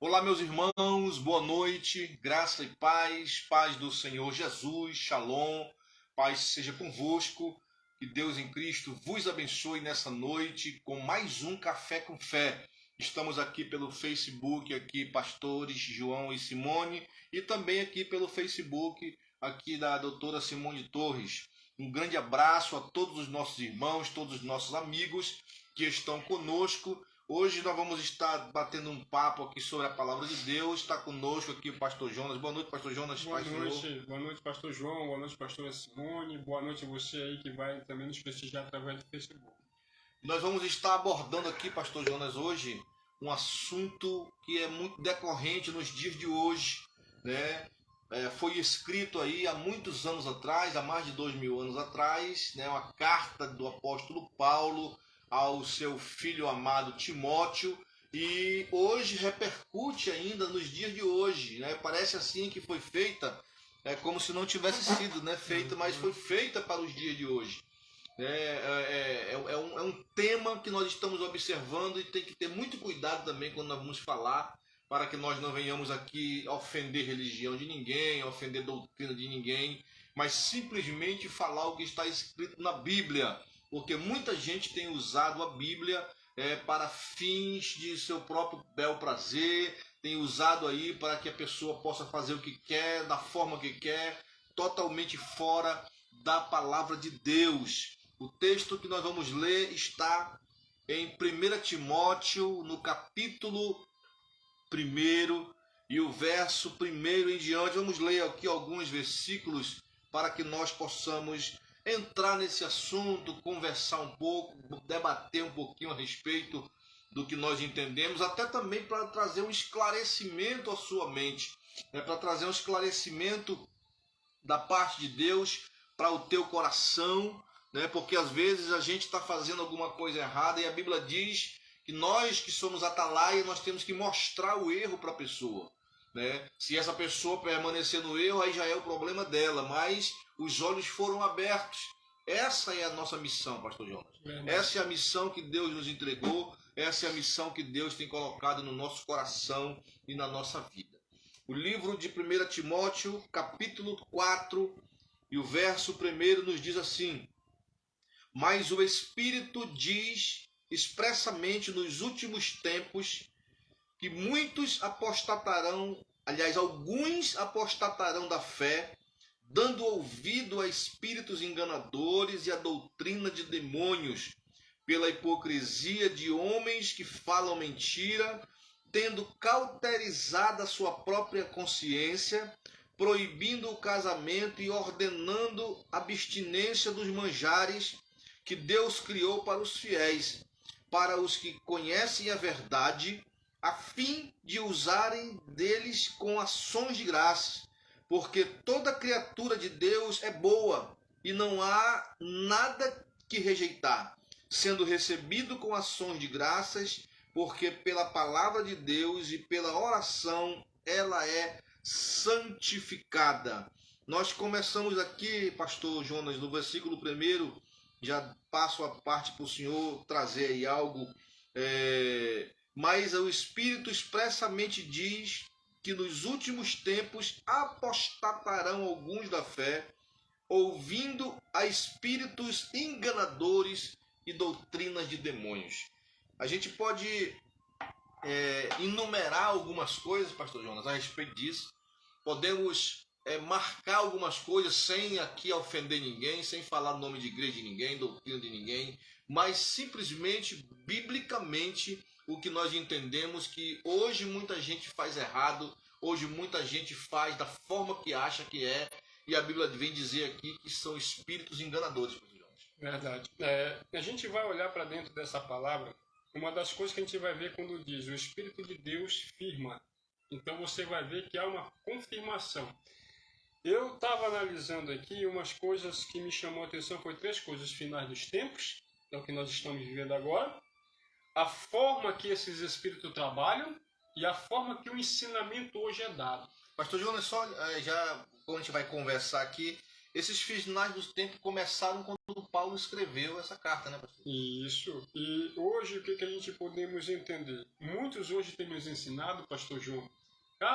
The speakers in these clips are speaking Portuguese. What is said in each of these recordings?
Olá, meus irmãos, boa noite, graça e paz, paz do Senhor Jesus, Shalom, paz seja convosco, que Deus em Cristo vos abençoe nessa noite com mais um Café com Fé. Estamos aqui pelo Facebook, aqui pastores João e Simone, e também aqui pelo Facebook, aqui da doutora Simone Torres. Um grande abraço a todos os nossos irmãos, todos os nossos amigos que estão conosco. Hoje nós vamos estar batendo um papo aqui sobre a palavra de Deus. Está conosco aqui o pastor Jonas. Boa noite, pastor Jonas. Boa noite, pastor João, boa noite, pastora Simone, boa noite a você aí que vai também nos prestigiar através do Facebook. Nós vamos estar abordando aqui, pastor Jonas, hoje um assunto que é muito decorrente nos dias de hoje, né? Foi escrito aí há muitos anos atrás, há mais de 2000 anos atrás, né? Uma carta do apóstolo Paulo ao seu filho amado Timóteo, e hoje repercute ainda nos dias de hoje, né? Parece assim que foi feita, como se não tivesse sido, né, feita, mas foi feita para os dias de hoje. É um tema que nós estamos observando e tem que ter muito cuidado também quando nós vamos falar, para que nós não venhamos aqui ofender religião de ninguém, ofender doutrina de ninguém, mas simplesmente falar o que está escrito na Bíblia, porque muita gente tem usado a Bíblia para fins de seu próprio bel prazer, tem usado aí para que a pessoa possa fazer o que quer, da forma que quer, totalmente fora da palavra de Deus. O texto que nós vamos ler está em 1 Timóteo, no capítulo 1 e o verso 1 em diante. Vamos ler aqui alguns versículos para que nós possamos entrar nesse assunto, conversar um pouco, debater um pouquinho a respeito do que nós entendemos, até também para trazer um esclarecimento à sua mente, para trazer um esclarecimento da parte de Deus para o teu coração, né? Porque às vezes a gente está fazendo alguma coisa errada e a Bíblia diz que nós que somos atalaia, nós temos que mostrar o erro para a pessoa, né? Se essa pessoa permanecer no erro, aí já é o problema dela, mas os olhos foram abertos. Essa é a nossa missão, pastor Jonas. Essa é a missão que Deus nos entregou, essa é a missão que Deus tem colocado no nosso coração e na nossa vida. O livro de 1 Timóteo, capítulo 4, e o verso 1 nos diz assim: mas o Espírito diz expressamente nos últimos tempos que muitos apostatarão, aliás, alguns apostatarão da fé, dando ouvido a espíritos enganadores e a doutrina de demônios, pela hipocrisia de homens que falam mentira, tendo cauterizado a sua própria consciência, proibindo o casamento e ordenando a abstinência dos manjares que Deus criou para os fiéis, para os que conhecem a verdade, a fim de usarem deles com ações de graça, porque toda criatura de Deus é boa e não há nada que rejeitar, sendo recebido com ações de graças, porque pela palavra de Deus e pela oração ela é santificada. Nós começamos aqui, pastor Jonas, no versículo 1, já passo a parte para o senhor trazer aí algo, mas o Espírito expressamente diz que nos últimos tempos apostatarão alguns da fé, ouvindo a espíritos enganadores e doutrinas de demônios. A gente pode enumerar algumas coisas, pastor Jonas, a respeito disso. Podemos marcar algumas coisas sem aqui ofender ninguém, sem falar o nome de igreja de ninguém, doutrina de ninguém, mas simplesmente, biblicamente, o que nós entendemos que hoje muita gente faz errado, hoje muita gente faz da forma que acha que é, e a Bíblia vem dizer aqui que são espíritos enganadores, pastor Jonas. Verdade. A gente vai olhar para dentro dessa palavra, uma das coisas que a gente vai ver quando diz o Espírito de Deus firma. Então você vai ver que há uma confirmação. Eu estava analisando aqui umas coisas que me chamou a atenção, foi 3 coisas: finais dos tempos, é o que nós estamos vivendo agora, a forma que esses espíritos trabalham e a forma que o ensinamento hoje é dado. Pastor Jonas, só já quando a gente vai conversar aqui, esses finais do tempo começaram quando Paulo escreveu essa carta, né, pastor? Isso. E hoje o que a gente podemos entender? Muitos hoje têm nos ensinado, pastor João,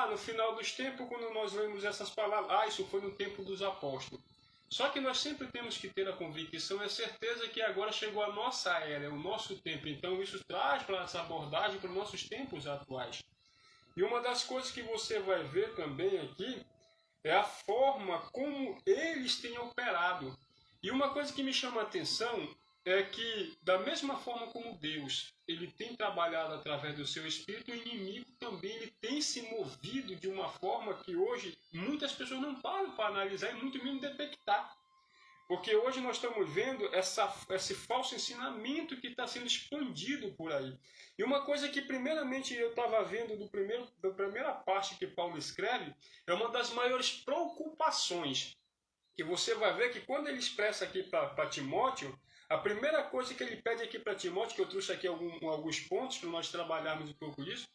no final dos tempos, quando nós lemos essas palavras, isso foi no tempo dos apóstolos. Só que nós sempre temos que ter a convicção e a certeza que agora chegou a nossa era, é o nosso tempo. Então isso traz para essa abordagem para os nossos tempos atuais. E uma das coisas que você vai ver também aqui é a forma como eles têm operado. E uma coisa que me chama a atenção é que, da mesma forma como Deus ele tem trabalhado através do seu Espírito, o inimigo também ele tem se movido de uma forma que hoje muitas pessoas não param para analisar e muito menos detectar. Porque hoje nós estamos vendo esse falso ensinamento que está sendo expandido por aí. E uma coisa que primeiramente eu estava vendo da primeira parte que Paulo escreve, é uma das maiores preocupações. Que você vai ver que quando ele expressa aqui para Timóteo, a primeira coisa que ele pede aqui para Timóteo, que eu trouxe aqui alguns pontos para nós trabalharmos um pouco disso,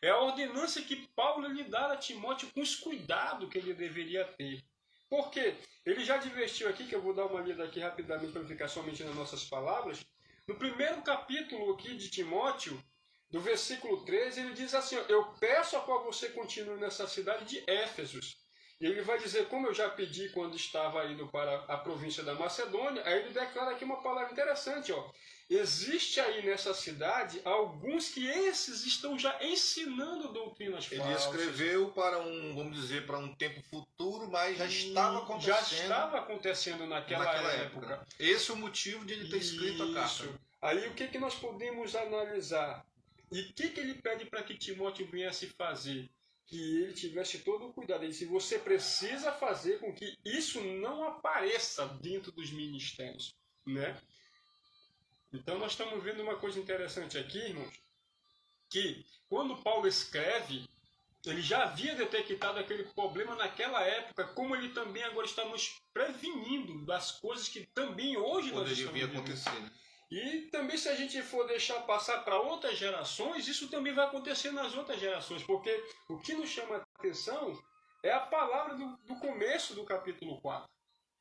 é a ordenança que Paulo lhe dá a Timóteo com os cuidados que ele deveria ter. Por quê? Ele já advertiu aqui, que eu vou dar uma lida aqui rapidamente para não ficar somente nas nossas palavras. No primeiro capítulo aqui de Timóteo, do versículo 13, ele diz assim, eu peço a qual você continue nessa cidade de Éfesos. E ele vai dizer, como eu já pedi quando estava indo para a província da Macedônia, aí ele declara aqui uma palavra interessante, ó. Existe aí nessa cidade alguns que esses estão já ensinando doutrinas falsas. Ele escreveu para vamos dizer, para um tempo futuro, mas já estava acontecendo. Já estava acontecendo naquela época. Esse é o motivo de ele ter escrito a carta. Aí o que nós podemos analisar? E o que ele pede para que Timóteo viesse fazer? Que ele tivesse todo o cuidado. Ele disse, você precisa fazer com que isso não apareça dentro dos ministérios, né? Então nós estamos vendo uma coisa interessante aqui, irmãos, que quando Paulo escreve, ele já havia detectado aquele problema naquela época, como ele também agora está nos prevenindo das coisas que também hoje nós estamos vivendo. Acontecer, né? E também se a gente for deixar passar para outras gerações, isso também vai acontecer nas outras gerações, porque o que nos chama a atenção é a palavra do começo do capítulo 4.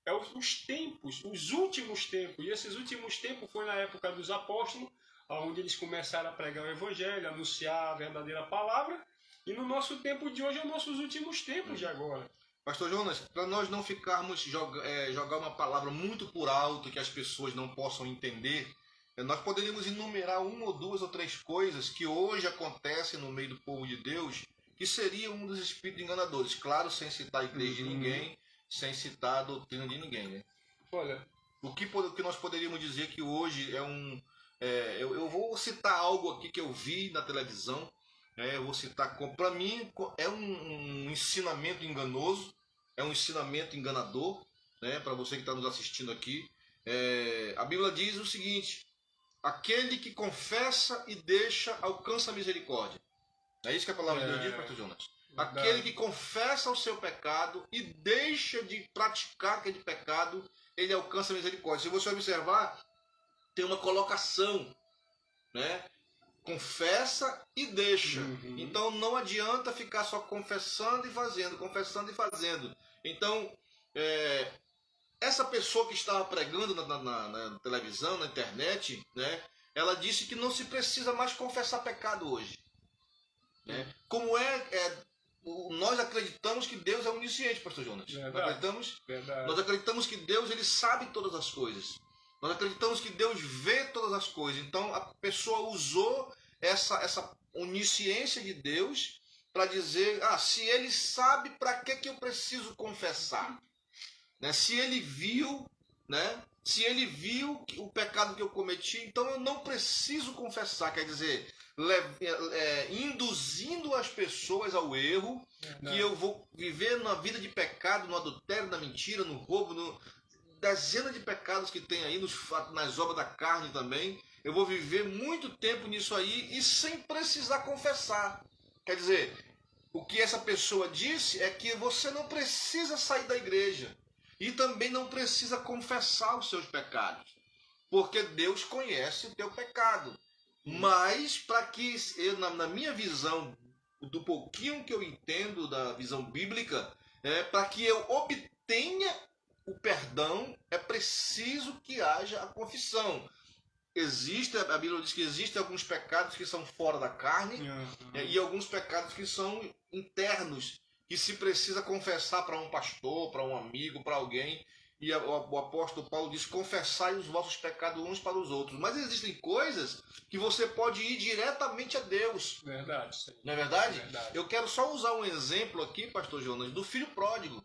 É os tempos, os últimos tempos. E esses últimos tempos foi na época dos apóstolos, onde eles começaram a pregar o evangelho, a anunciar a verdadeira palavra. E no nosso tempo de hoje é os nossos últimos tempos de agora. Pastor Jonas, para nós não ficarmos jogar uma palavra muito por alto que as pessoas não possam entender, nós poderíamos enumerar uma ou duas ou três coisas que hoje acontecem no meio do povo de Deus, que seria um dos espíritos enganadores. Claro, sem citar a igreja de ninguém, sem citar a doutrina de ninguém, né? Olha, o que nós poderíamos dizer que hoje é eu vou citar algo aqui que eu vi na televisão. Eu vou citar, para mim, é um ensinamento enganoso, é um ensinamento enganador, né, para você que está nos assistindo aqui. A Bíblia diz o seguinte, aquele que confessa e deixa alcança a misericórdia. É isso que a palavra de Deus diz, pastor Jonas? Aquele que confessa o seu pecado e deixa de praticar aquele pecado, ele alcança a misericórdia. Se você observar, tem uma colocação, né? Confessa e deixa. Então não adianta ficar só confessando e fazendo. Então, essa pessoa que estava pregando na televisão, na internet, né, ela disse que não se precisa mais confessar pecado hoje. Né? Como nós acreditamos que Deus é onisciente, pastor Jonas. Nós acreditamos que Deus ele sabe todas as coisas. Nós acreditamos que Deus vê todas as coisas. Então a pessoa usou essa onisciência de Deus para dizer, se ele sabe, para que eu preciso confessar? Né? Se ele viu, né? Se ele viu o pecado que eu cometi, então eu não preciso confessar. Quer dizer, induzindo as pessoas ao erro, que eu vou viver na vida de pecado, no adultério, na mentira, no roubo, dezenas de pecados que tem aí nas obras da carne também. Eu vou viver muito tempo nisso aí e sem precisar confessar. Quer dizer, o que essa pessoa disse é que você não precisa sair da igreja e também não precisa confessar os seus pecados, porque Deus conhece o teu pecado. Mas para que na minha visão, do pouquinho que eu entendo da visão bíblica, para que eu obtenha o perdão, é preciso que haja a confissão. A Bíblia diz que existem alguns pecados que são fora da carne e alguns pecados que são internos, que se precisa confessar para um pastor, para um amigo, para alguém. E o apóstolo Paulo diz: confessai os vossos pecados uns para os outros. Mas existem coisas que você pode ir diretamente a Deus. Verdade. Sim. Não é verdade? Verdade. Eu quero só usar um exemplo aqui, pastor Jonas, do filho pródigo.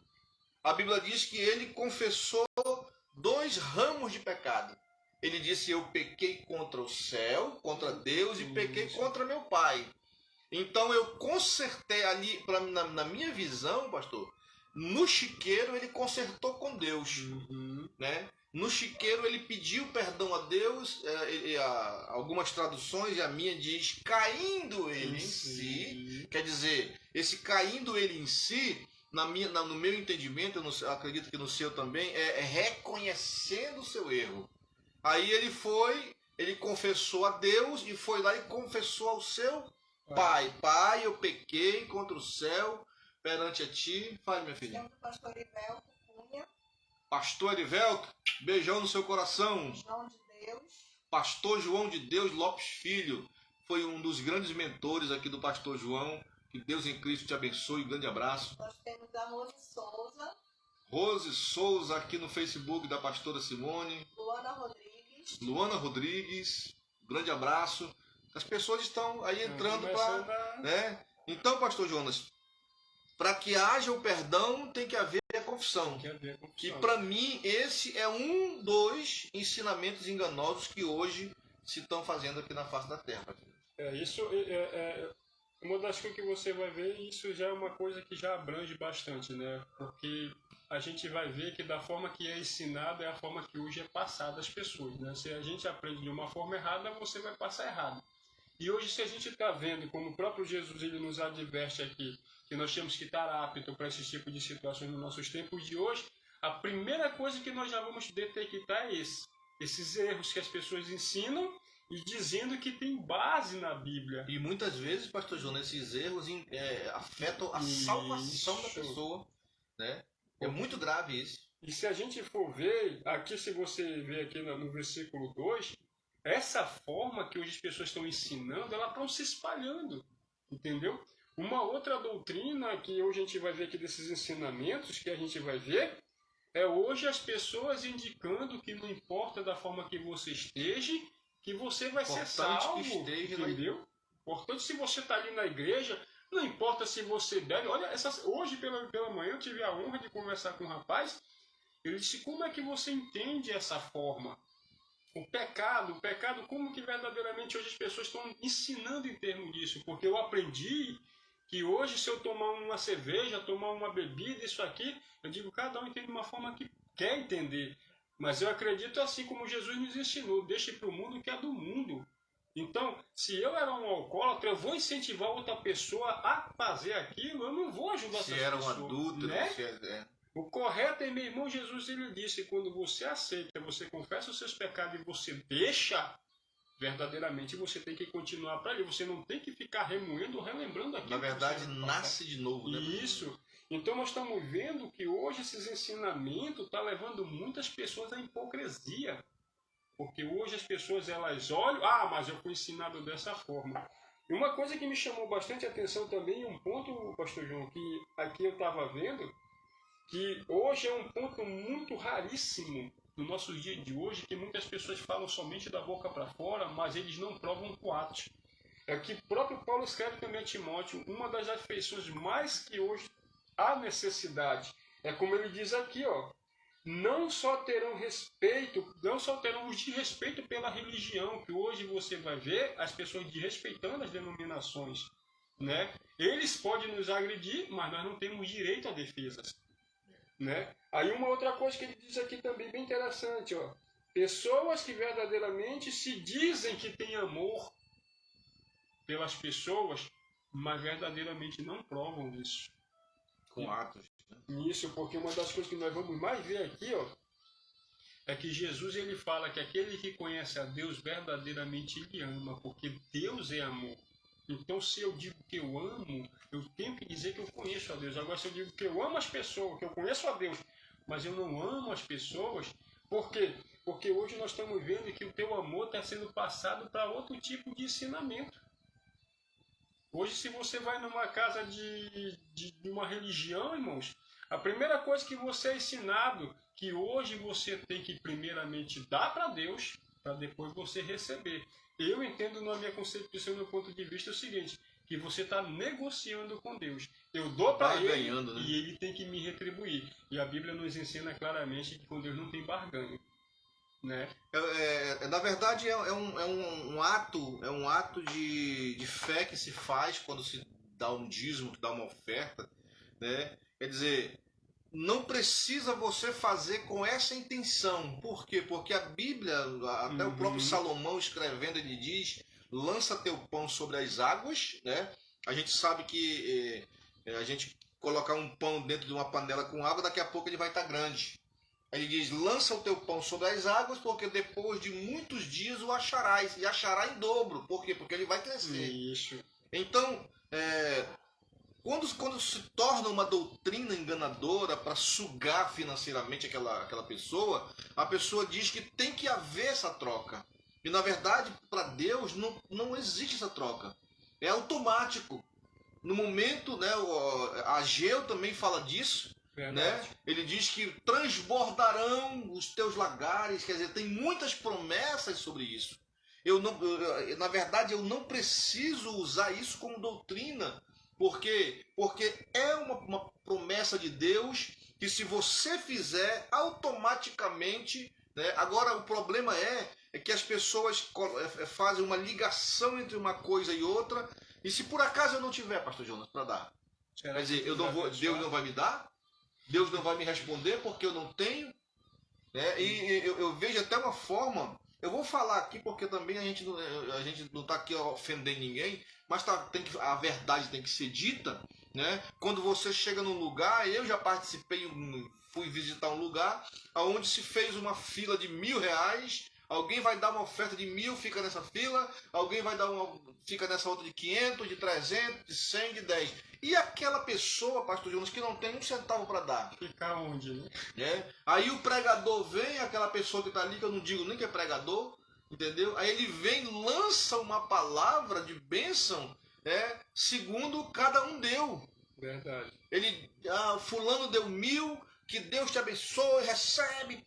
A Bíblia diz que ele confessou 2 ramos de pecado. Ele disse: eu pequei contra o céu, contra Deus, e pequei contra meu pai. Então eu consertei ali, na minha visão, pastor, no chiqueiro ele consertou com Deus. Né? No chiqueiro ele pediu perdão a Deus. Algumas traduções, e a minha diz caindo ele em si. Quer dizer, esse caindo ele em si, no meu entendimento, eu acredito que no seu também, é reconhecendo o seu erro. Aí ele confessou a Deus e foi lá e confessou ao seu pai. Pai, eu pequei contra o céu perante a ti. Fale, minha filha. Chamo o pastor Erivelto Cunha. Pastor Erivelto, beijão no seu coração. João de Deus. Pastor João de Deus Lopes Filho. Foi um dos grandes mentores aqui do pastor João. Que Deus em Cristo te abençoe. Um grande abraço. Nós temos a Rose Souza. Rose Souza aqui no Facebook da pastora Simone. Luana Rodrigues. Grande abraço. As pessoas estão aí entrando para... Né? Então, pastor Jonas, para que haja o perdão, tem que haver a confissão. E para mim, esse é um dos ensinamentos enganosos que hoje se estão fazendo aqui na face da terra. Isso é uma das coisas que você vai ver, isso já é uma coisa que já abrange bastante, né? Porque a gente vai ver que da forma que é ensinado é a forma que hoje é passada às pessoas, né? Se a gente aprende de uma forma errada, você vai passar errado. E hoje, se a gente está vendo, como o próprio Jesus ele nos adverte aqui, que nós temos que estar apto para esse tipo de situações nos nossos tempos de hoje, a primeira coisa que nós já vamos detectar é esses erros que as pessoas ensinam e dizendo que tem base na Bíblia. E muitas vezes, pastor Jonas, esses erros afetam a salvação da pessoa, né? É muito grave isso. E se a gente for ver, aqui se você ver aqui no versículo 2, essa forma que hoje as pessoas estão ensinando, elas estão se espalhando, entendeu? Uma outra doutrina que hoje a gente vai ver aqui desses ensinamentos, que a gente vai ver, é hoje as pessoas indicando que não importa da forma que você esteja, que você vai ser salvo, entendeu? Importante se você está ali na igreja, não importa se você bebe. Olha, hoje pela manhã eu tive a honra de conversar com um rapaz, ele disse, como é que você entende essa forma? O pecado, como que verdadeiramente hoje as pessoas estão ensinando em termos disso? Porque eu aprendi que hoje se eu tomar uma cerveja, tomar uma bebida, isso aqui, eu digo, cada um entende de uma forma que quer entender. Mas eu acredito assim como Jesus nos ensinou, deixe para o mundo o que é do mundo. Então, se eu era um alcoólatra, eu vou incentivar outra pessoa a fazer aquilo, eu não vou ajudar essa pessoa. Se era um adulto, né? O correto é, meu irmão Jesus, ele disse, quando você aceita, você confessa os seus pecados e você deixa, verdadeiramente você tem que continuar para ali. Você não tem que ficar remoendo ou relembrando aquilo. Na verdade, nasce de novo. Né? Isso. Então nós estamos vendo que hoje esses ensinamentos estão levando muitas pessoas à hipocrisia. Porque hoje as pessoas elas olham, mas eu fui ensinado dessa forma. E uma coisa que me chamou bastante atenção também, um ponto, pastor João, que aqui eu estava vendo, que hoje é um ponto muito raríssimo no nosso dia de hoje, que muitas pessoas falam somente da boca para fora, mas eles não provam com atos. É que o próprio Paulo escreve também a Timóteo, uma das afeições mais que hoje há necessidade, é como ele diz aqui, não só terão os de respeito pela religião, que hoje você vai ver as pessoas desrespeitando as denominações, né? Eles podem nos agredir, mas nós não temos direito a defesas. Né? Aí uma outra coisa que ele diz aqui também bem interessante, pessoas que verdadeiramente se dizem que têm amor pelas pessoas, mas verdadeiramente não provam isso. Com atos. Né? Isso, porque uma das coisas que nós vamos mais ver aqui, é que Jesus ele fala que aquele que conhece a Deus verdadeiramente ele ama, porque Deus é amor. Então, se eu digo que eu amo, eu tenho que dizer que eu conheço a Deus. Agora, se eu digo que eu amo as pessoas, que eu conheço a Deus, mas eu não amo as pessoas. Por quê? Porque hoje nós estamos vendo que o teu amor está sendo passado para outro tipo de ensinamento. Hoje, se você vai numa casa de uma religião, irmãos, a primeira coisa que você é ensinado, que hoje você tem que primeiramente dar para Deus, para depois você receber. Eu entendo na minha concepção, no meu ponto de vista, o seguinte, que você está negociando com Deus. Eu dou para ele, né? E ele tem que me retribuir. E a Bíblia nos ensina claramente que com Deus não tem barganha. Né? Na verdade é um ato de fé que se faz quando se dá um dízimo, que dá uma oferta, né? Quer dizer, não precisa você fazer com essa intenção. Por quê? Porque a Bíblia, até o próprio Salomão escrevendo, ele diz: lança teu pão sobre as águas, né? A gente sabe que a gente colocar um pão dentro de uma panela com água, daqui a pouco ele vai estar grande. Ele diz: lança o teu pão sobre as águas, porque depois de muitos dias o acharás, e achará em dobro. Por quê? Porque ele vai crescer. Isso. Então, quando se torna uma doutrina enganadora para sugar financeiramente aquela pessoa, a pessoa diz que tem que haver essa troca. E na verdade, para Deus, não existe essa troca. É automático. No momento, né, Ageu também fala disso. Né? Ele diz que transbordarão os teus lagares, quer dizer, tem muitas promessas sobre isso. Na verdade, eu não preciso usar isso como doutrina, porque é uma promessa de Deus que, se você fizer, automaticamente, né? Agora, o problema é que as pessoas fazem uma ligação entre uma coisa e outra, e se por acaso eu não tiver, pastor Jonas, para dar, quer dizer, Deus não vai me dar? Deus não vai me responder porque eu não tenho, né? E eu vejo até uma forma, eu vou falar aqui porque também a gente não está aqui ofendendo ninguém, mas a verdade tem que ser dita, né? Quando você chega num lugar, eu já participei, fui visitar um lugar onde se fez uma fila de R$1.000, alguém vai dar uma oferta de 1.000, fica nessa fila, alguém vai dar fica nessa outra de 500, de 300, de 100, de 10. E aquela pessoa, pastor Jonas, que não tem um centavo para dar? Ficar onde, né? Aí o pregador vem, aquela pessoa que está ali, que eu não digo nem que é pregador, entendeu? Aí ele vem, lança uma palavra de bênção, segundo cada um deu. Verdade. Fulano deu 1.000, que Deus te abençoe, recebe,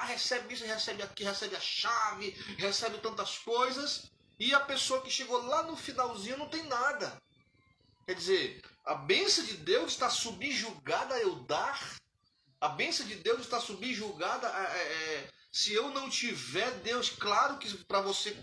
recebe isso, recebe aqui, recebe a chave, recebe tantas coisas. E a pessoa que chegou lá no finalzinho não tem nada. Quer dizer, a bênção de Deus está subjugada a eu dar. A bênção de Deus está subjugada se eu não tiver, Deus, claro que para você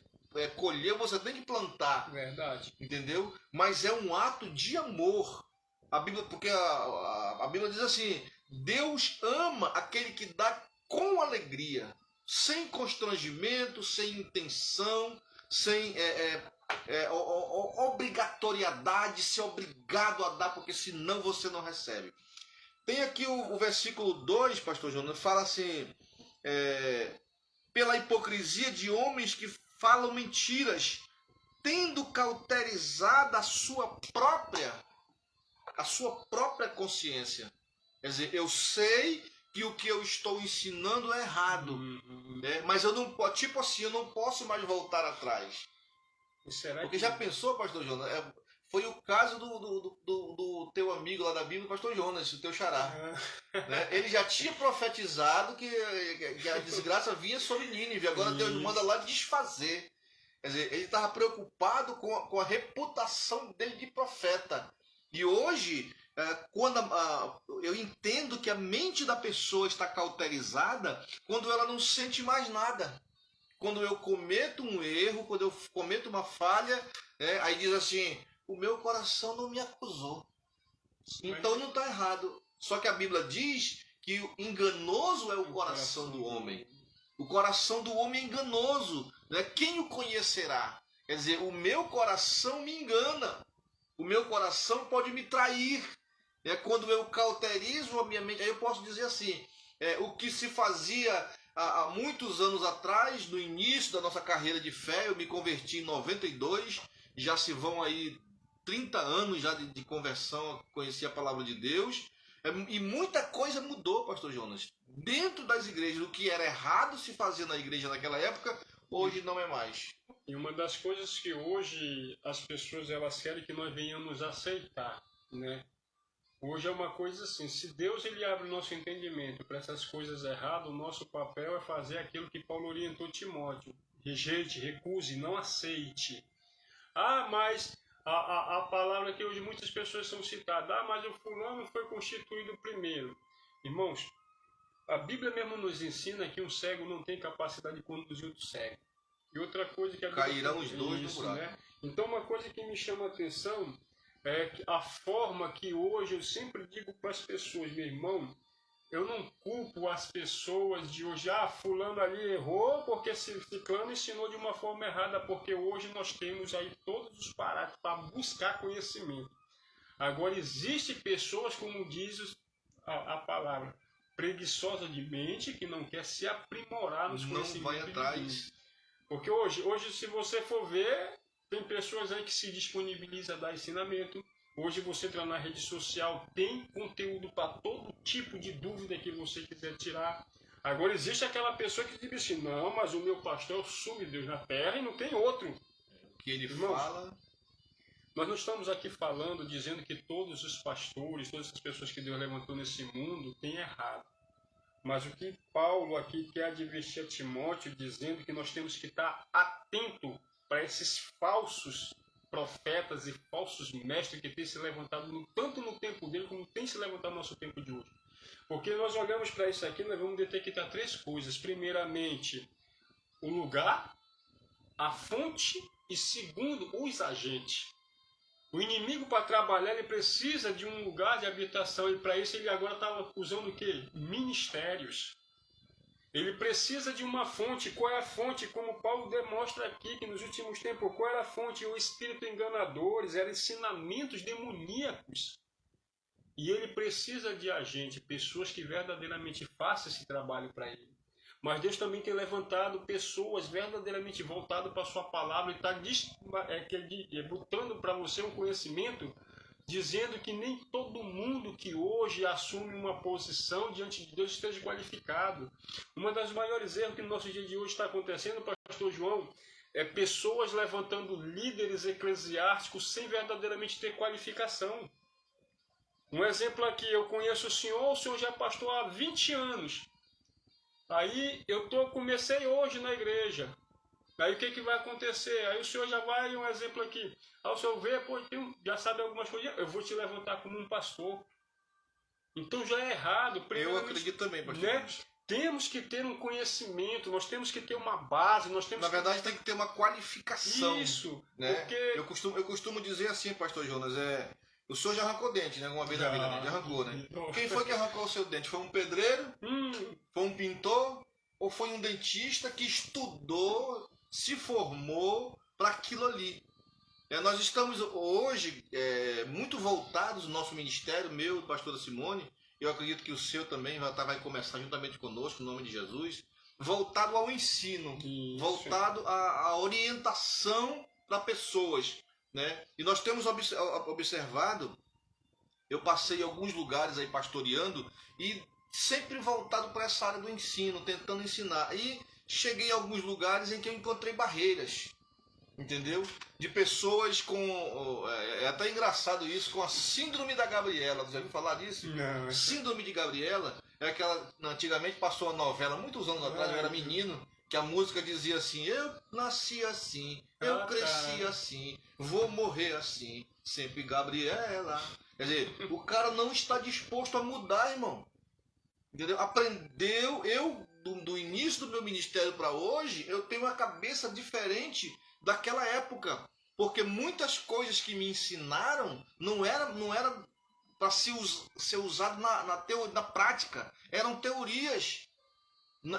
colher, você tem que plantar. Verdade. Entendeu? Mas é um ato de amor. A Bíblia, porque a Bíblia diz assim: Deus ama aquele que dá com alegria, sem constrangimento, sem intenção, sem obrigatoriedade, ser obrigado a dar, porque senão você não recebe. Tem aqui o versículo 2, pastor Jonas, fala assim: pela hipocrisia de homens que falam mentiras, tendo cauterizado a sua própria consciência. Quer dizer, eu sei que o que eu estou ensinando é errado, mas eu não posso mais voltar atrás. Porque já pensou, pastor Jonas? Foi o caso do teu amigo lá da Bíblia, pastor Jonas, o teu xará. Né? Ele já tinha profetizado que a desgraça vinha sobre Nínive, agora Deus manda lá desfazer. Quer dizer, ele estava preocupado com a reputação dele de profeta. E hoje, quando eu entendo que a mente da pessoa está cauterizada quando ela não sente mais nada. Quando eu cometo um erro, quando eu cometo uma falha, aí diz assim: o meu coração não me acusou. Então não está errado. Só que a Bíblia diz que enganoso é o coração do homem. O coração do homem é enganoso. Né? Quem o conhecerá? Quer dizer, o meu coração me engana. O meu coração pode me trair. Quando eu cauterizo a minha mente, aí eu posso dizer assim: o que se fazia há muitos anos atrás, no início da nossa carreira de fé, eu me converti em 92, já se vão aí 30 anos já de conversão, conheci a palavra de Deus. E muita coisa mudou, pastor Jonas. Dentro das igrejas, o que era errado se fazer na igreja naquela época, hoje não é mais. E uma das coisas que hoje as pessoas elas querem que nós venhamos aceitar, né? Hoje é uma coisa assim, se Deus ele abre o nosso entendimento para essas coisas erradas, o nosso papel é fazer aquilo que Paulo orientou Timóteo. Rejeite, recuse, não aceite. Ah, mas a palavra que hoje muitas pessoas são citadas, ah, mas o fulano foi constituído primeiro. Irmãos, a Bíblia mesmo nos ensina que um cego não tem capacidade de conduzir outro cego. E outra coisa que a Bíblia Cairão os dois no buraco. né? Então uma coisa que me chama a atenção é a forma que hoje eu sempre digo para as pessoas, meu irmão, eu não culpo as pessoas de hoje, ah, fulano ali errou porque ciclano ensinou de uma forma errada, porque hoje nós temos aí todos os parâmetros para buscar conhecimento. Agora, existem pessoas, como diz a palavra, preguiçosa de mente, que não quer se aprimorar nos conhecimentos. Não vai atrás. Porque hoje, se você for ver, tem pessoas aí que se disponibilizam a dar ensinamento. Hoje você entra na rede social, tem conteúdo para todo tipo de dúvida que você quiser tirar. Agora existe aquela pessoa que diz assim, não, mas o meu pastor é o sumo Deus na terra e não tem outro. O que ele Irmãos, fala... Nós não estamos aqui falando, dizendo que todos os pastores, todas as pessoas que Deus levantou nesse mundo têm errado. Mas o que Paulo aqui quer advertir a Timóteo, dizendo que nós temos que estar atento para esses falsos profetas e falsos mestres que têm se levantado tanto no tempo dele como tem se levantado no nosso tempo de hoje. Porque nós olhamos para isso aqui, nós vamos detectar três coisas. Primeiramente, o lugar, a fonte e segundo, os agentes. O inimigo, para trabalhar, ele precisa de um lugar de habitação e para isso ele agora está usando o quê? Ministérios. Ele precisa de uma fonte. Qual é a fonte? Como Paulo demonstra aqui, que nos últimos tempos, qual era a fonte? O espírito enganadores, eram ensinamentos demoníacos. E ele precisa de agente, pessoas que verdadeiramente façam esse trabalho para ele. Mas Deus também tem levantado pessoas verdadeiramente voltadas para a sua palavra e está botando para você um conhecimento, dizendo que nem todo mundo que hoje assume uma posição diante de Deus esteja qualificado. Uma das maiores erros que no nosso dia de hoje está acontecendo, pastor João, é pessoas levantando líderes eclesiásticos sem verdadeiramente ter qualificação. Um exemplo aqui, eu conheço o senhor já é pastor há 20 anos. Aí comecei hoje na igreja. Aí o que vai acontecer? Aí o senhor já vai, um exemplo aqui. Aí o senhor vê, pô, já sabe algumas coisas, eu vou te levantar como um pastor. Então já é errado. Eu acredito também, pastor. Né? Temos que ter um conhecimento, nós temos que ter uma base, nós temos Na verdade, tem que ter uma qualificação. Isso, né? porque... Eu costumo dizer assim, pastor Jonas, o senhor já arrancou dente, né? Uma vez na vida, né? Já arrancou, né? Quem foi que arrancou o seu dente? Foi um pedreiro? Foi um pintor? Ou foi um dentista que estudou, se formou para aquilo ali? Nós estamos hoje muito voltados, no nosso ministério, meu e pastora Simone, eu acredito que o seu também vai começar juntamente conosco, no nome de Jesus, voltado ao ensino, Isso. voltado à orientação para pessoas. Né? E nós temos observado, eu passei em alguns lugares aí pastoreando e sempre voltado para essa área do ensino, tentando ensinar. E cheguei a alguns lugares em que eu encontrei barreiras, entendeu? De pessoas com, é até engraçado isso, com a síndrome da Gabriela. Você já ouviu falar disso? Não. Síndrome de Gabriela é aquela, antigamente passou uma novela, muitos anos atrás, eu era menino, que a música dizia assim, eu nasci assim, eu cresci assim, vou morrer assim, sempre Gabriela. Quer dizer, o cara não está disposto a mudar, irmão. Entendeu? Aprendeu, do início do meu ministério para hoje, eu tenho uma cabeça diferente daquela época. Porque muitas coisas que me ensinaram não era para ser usado na prática. Eram teorias.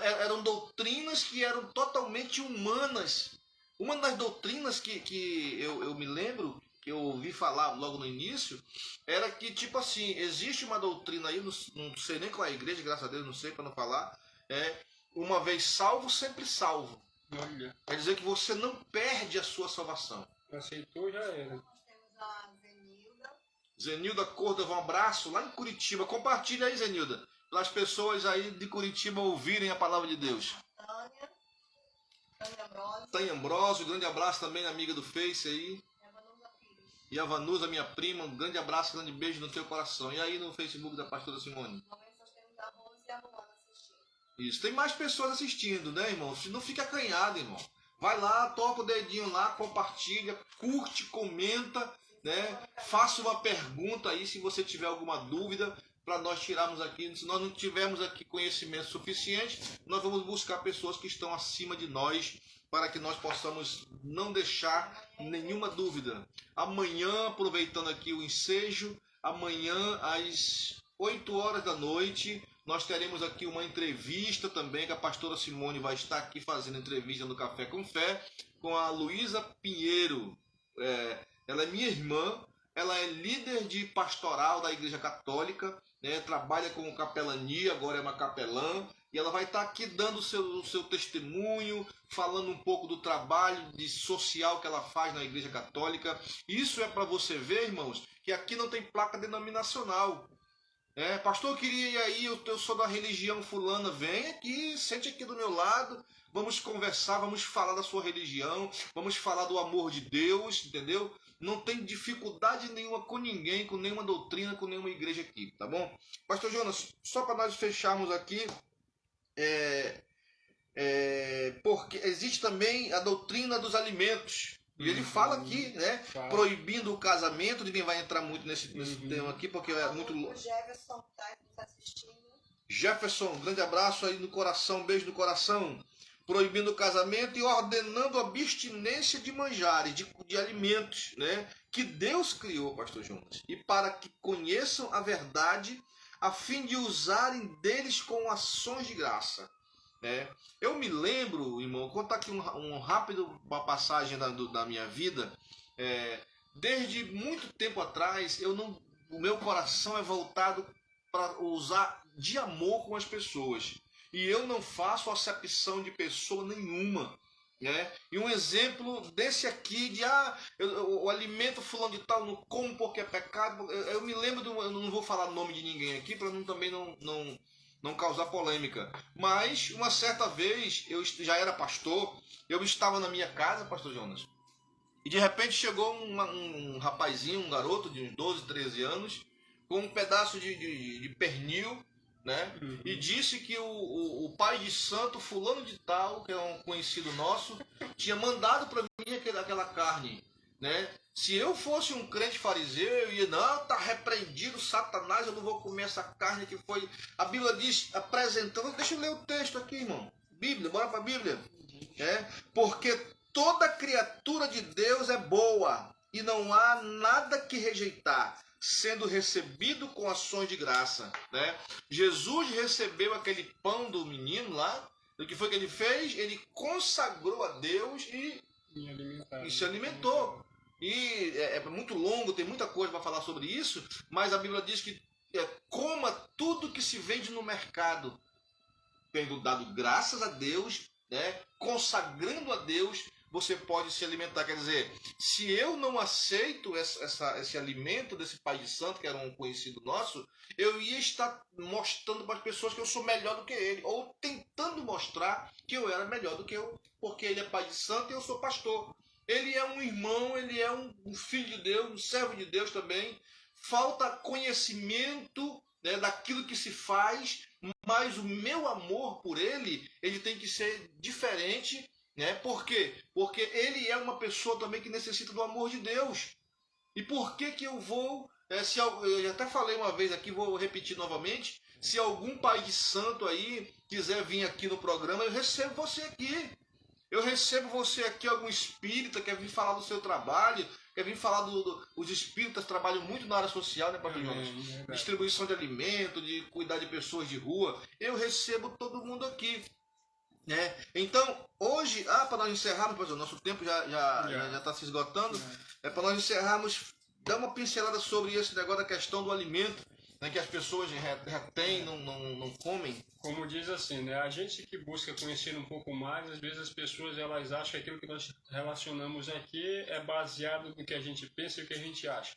Eram doutrinas que eram totalmente humanas. Uma das doutrinas que eu me lembro, que eu ouvi falar logo no início, era que, tipo assim, existe uma doutrina aí, não sei nem qual é a igreja, graças a Deus, não sei para não falar, uma vez salvo, sempre salvo. Olha. Quer dizer que você não perde a sua salvação. Aceitou, já era. Nós temos a Zenilda. Zenilda Cordova, um abraço lá em Curitiba. Compartilha aí, Zenilda, para as pessoas aí de Curitiba ouvirem a palavra de Deus. Tânia Ambrosio. Tânia Ambrosio, grande abraço também, amiga do Face aí. Evanusa Pires. E a Vanusa, minha prima, um grande abraço, grande beijo no teu coração. E aí no Facebook da pastora Simone? No momento nós temos a Rose e a Luana assistindo. Isso, tem mais pessoas assistindo, né, irmão? Não fica acanhado, irmão. Vai lá, toca o dedinho lá, compartilha, curte, comenta, né? Faça uma pergunta aí se você tiver alguma dúvida para nós tirarmos aqui. Se nós não tivermos aqui conhecimento suficiente, nós vamos buscar pessoas que estão acima de nós para que nós possamos não deixar nenhuma dúvida. Amanhã, aproveitando aqui o ensejo, amanhã às 8 horas da noite, nós teremos aqui uma entrevista também, que a pastora Simone vai estar aqui fazendo entrevista no Café com Fé, com a Luísa Pinheiro. Ela é minha irmã, ela é líder de pastoral da Igreja Católica, né, trabalha com capelania, agora é uma capelã, e ela vai estar aqui dando o seu testemunho, falando um pouco do trabalho de social que ela faz na Igreja Católica. Isso é para você ver, irmãos, que aqui não tem placa denominacional. Pastor, eu queria ir aí, eu sou da religião fulana, vem aqui, sente aqui do meu lado, vamos conversar, vamos falar da sua religião, vamos falar do amor de Deus, entendeu? Não tem dificuldade nenhuma com ninguém, com nenhuma doutrina, com nenhuma igreja aqui, tá bom? Pastor Jonas, só para nós fecharmos aqui, porque existe também a doutrina dos alimentos. E ele fala aqui, né? Proibindo o casamento. Ninguém vai entrar muito nesse tema aqui, porque é muito O Jefferson está nos assistindo. Jefferson, grande abraço aí no coração, beijo no coração. Proibindo o casamento e ordenando a abstinência de manjares, de alimentos, né? Que Deus criou, pastor Jonas. E para que conheçam a verdade, a fim de usarem deles com ações de graça. Eu me lembro, irmão, vou contar aqui uma passagem da minha vida. Desde muito tempo atrás, o meu coração é voltado para usar de amor com as pessoas. E eu não faço acepção de pessoa nenhuma. E um exemplo desse aqui, o alimento fulano de tal não como porque é pecado. Eu me lembro, eu não vou falar o nome de ninguém aqui para também não causar polêmica. Mas uma certa vez, eu já era pastor, eu estava na minha casa, pastor Jonas, e de repente chegou um rapazinho, um garoto de uns 12, 13 anos, com um pedaço de pernil, né? E disse que o pai de santo, fulano de tal, que é um conhecido nosso, tinha mandado para mim aquela carne, né? Se eu fosse um crente fariseu, eu ia, não, tá repreendido Satanás, eu não vou comer essa carne que foi... A Bíblia diz, apresentando... Deixa eu ler o texto aqui, irmão. Bíblia, bora pra Bíblia. Porque toda criatura de Deus é boa, e não há nada que rejeitar, sendo recebido com ações de graça, né? Jesus recebeu aquele pão do menino lá, o que foi que ele fez? Ele consagrou a Deus e se alimentou. E é muito longo, tem muita coisa para falar sobre isso, mas a Bíblia diz que coma tudo que se vende no mercado, tendo dado graças a Deus, né, consagrando a Deus, você pode se alimentar. Quer dizer, se eu não aceito esse alimento desse pai de santo, que era um conhecido nosso, eu ia estar mostrando para as pessoas que eu sou melhor do que ele, ou tentando mostrar que eu era melhor do que eu, porque ele é pai de santo e eu sou pastor. Ele é um irmão, ele é um filho de Deus, um servo de Deus também. Falta conhecimento, né, daquilo que se faz, mas o meu amor por ele tem que ser diferente, né? Por quê? Porque ele é uma pessoa também que necessita do amor de Deus. E por que eu vou... eu até falei uma vez aqui, vou repetir novamente. Se algum pai de santo aí quiser vir aqui no programa, eu recebo você aqui. Eu recebo você aqui, algum espírita, quer vir falar do seu trabalho, quer vir falar os espíritas trabalham muito na área social, né, pastor Jonas? Distribuição de alimento, de cuidar de pessoas de rua. Eu recebo todo mundo aqui. Então, hoje, para nós encerrarmos, pastor, nosso tempo já está se esgotando, para nós encerrarmos, dar uma pincelada sobre esse negócio da questão do alimento, né, que as pessoas retêm, não comem. Como diz assim, né? A gente que busca conhecer um pouco mais, às vezes as pessoas elas acham que aquilo que nós relacionamos aqui é baseado no que a gente pensa e o que a gente acha.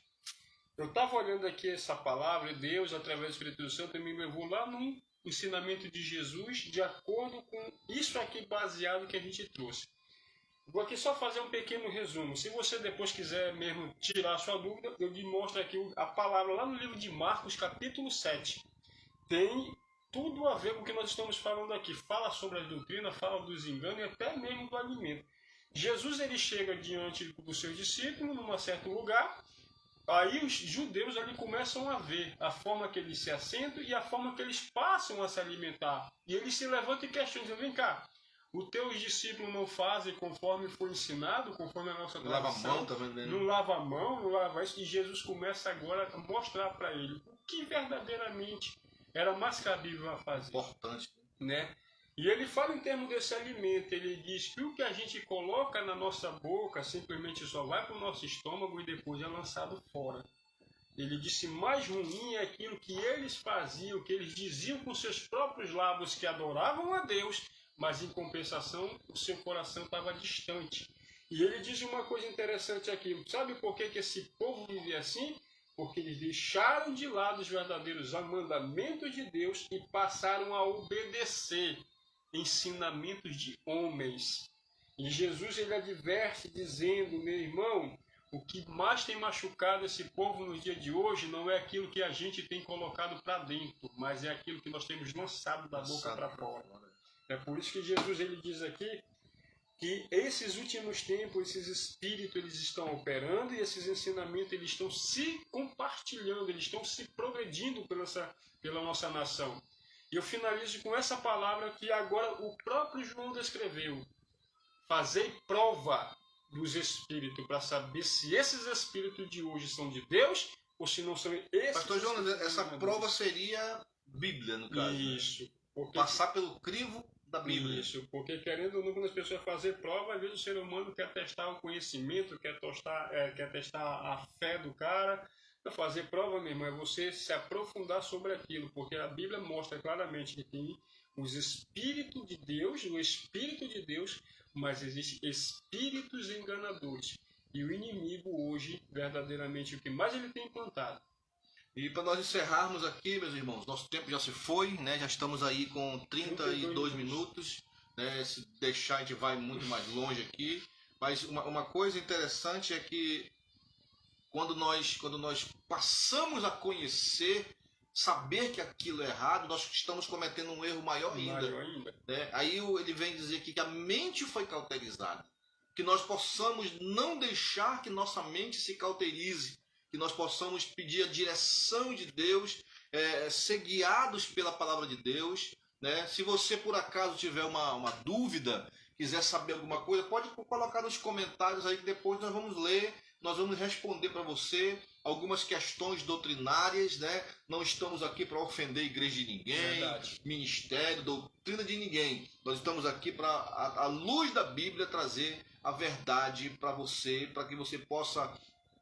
Eu estava olhando aqui essa palavra e Deus, através do Espírito Santo, me levou lá num ensinamento de Jesus de acordo com isso aqui baseado que a gente trouxe. Vou aqui só fazer um pequeno resumo. Se você depois quiser mesmo tirar a sua dúvida, eu lhe mostro aqui a palavra lá no livro de Marcos, capítulo 7. Tem tudo a ver com o que nós estamos falando aqui. Fala sobre a doutrina, fala dos enganos e até mesmo do alimento. Jesus ele chega diante dos seus discípulos num certo lugar. Aí os judeus ali começam a ver a forma que eles se assentam e a forma que eles passam a se alimentar. E eles se levantam e questionam, dizendo, vem cá, os teus discípulos não fazem conforme foi ensinado, conforme a nossa Não lava a tradição. mão, tá vendo? Não lava a mão, não lava isso. E Jesus começa agora a mostrar para ele o que verdadeiramente era mais cabível a fazer. Importante. Né? E ele fala em termos desse alimento, ele diz que o que a gente coloca na nossa boca simplesmente só vai para o nosso estômago e depois é lançado fora. Ele disse, mais ruim é aquilo que eles faziam, que eles diziam com seus próprios lábios que adoravam a Deus, mas em compensação o seu coração estava distante. E ele diz uma coisa interessante aqui, sabe por que esse povo vivia assim? Porque eles deixaram de lado os verdadeiros mandamentos de Deus e passaram a obedecer ensinamentos de homens. E Jesus ele adverte dizendo, meu irmão, o que mais tem machucado esse povo no dia de hoje não é aquilo que a gente tem colocado para dentro, mas é aquilo que nós temos lançado da boca para fora. É por isso que Jesus ele diz aqui que esses últimos tempos, esses espíritos eles estão operando e esses ensinamentos eles estão se compartilhando, eles estão se progredindo pela nossa nação. E eu finalizo com essa palavra que agora o próprio João descreveu. Fazei prova dos espíritos para saber se esses espíritos de hoje são de Deus ou se não são esses. Pastor Jonas, essa prova seria Bíblia, no caso. Isso. Porque... Passar pelo crivo da Bíblia. Isso, porque querendo ou não, quando as pessoas fazem prova, às vezes o ser humano quer testar o conhecimento, quer testar a fé do cara. Para fazer prova, meu irmão, é você se aprofundar sobre aquilo, porque a Bíblia mostra claramente que tem os Espíritos de Deus, o Espírito de Deus, mas existem espíritos enganadores. E o inimigo hoje, verdadeiramente, o que mais ele tem implantado. E para nós encerrarmos aqui, meus irmãos, nosso tempo já se foi, né? Já estamos aí com 32 minutos. Né? Se deixar, a gente vai muito mais longe aqui. Mas uma coisa interessante é que quando nós passamos a conhecer, saber que aquilo é errado, nós estamos cometendo um erro maior ainda. Né? Aí ele vem dizer aqui que a mente foi cauterizada. Que nós possamos não deixar que nossa mente se cauterize. Que nós possamos pedir a direção de Deus, ser guiados pela palavra de Deus. Né? Se você por acaso tiver uma dúvida, quiser saber alguma coisa, pode colocar nos comentários aí que depois nós vamos ler, nós vamos responder para você algumas questões doutrinárias. Né? Não estamos aqui para ofender a igreja de ninguém, ministério, doutrina de ninguém. Nós estamos aqui para, à luz da Bíblia, trazer a verdade para você, para que você possa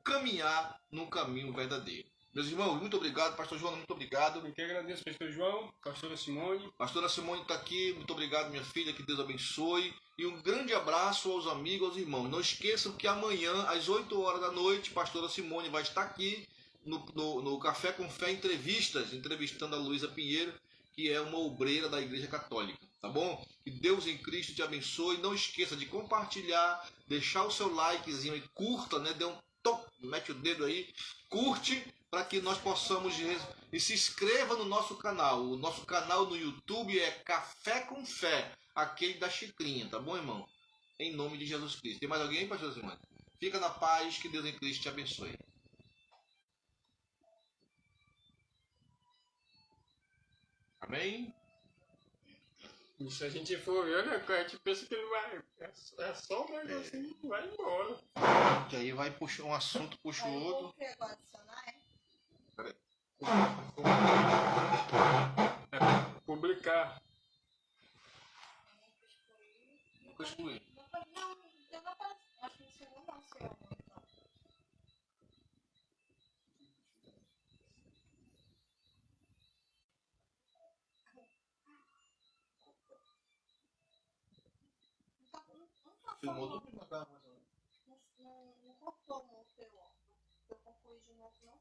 caminhar num caminho verdadeiro. Meus irmãos, muito obrigado. Pastor João, muito obrigado. Eu que agradeço, pastor João, pastora Simone. Pastora Simone está aqui, muito obrigado, minha filha, que Deus abençoe. E um grande abraço aos amigos, aos irmãos. Não esqueçam que amanhã, às 8 horas da noite, pastora Simone vai estar aqui no Café com Fé Entrevistas, entrevistando a Luísa Pinheiro, que é uma obreira da Igreja Católica. Tá bom? Que Deus em Cristo te abençoe. Não esqueça de compartilhar, deixar o seu likezinho e curta, né? Dê um toque, mete o dedo aí, curte, para que nós possamos, e se inscreva no nosso canal. O nosso canal no YouTube é Café com Fé, aquele da xicrinha, tá bom, irmão? Em nome de Jesus Cristo. Tem mais alguém, pastor Simone? Fica na paz, que Deus em Cristo te abençoe. Amém? E se a gente for ver, né, a gente pensa que ele vai. É só um negocinho e vai embora. Que aí vai puxar um assunto, puxa o outro. O que agora adicionar é? Peraí. Publicar. Vou excluir. Não, eu não apareci. Acho que no segundo não, se eu. Filmou tudo? Não cortou no teu. Eu concluí de novo, não.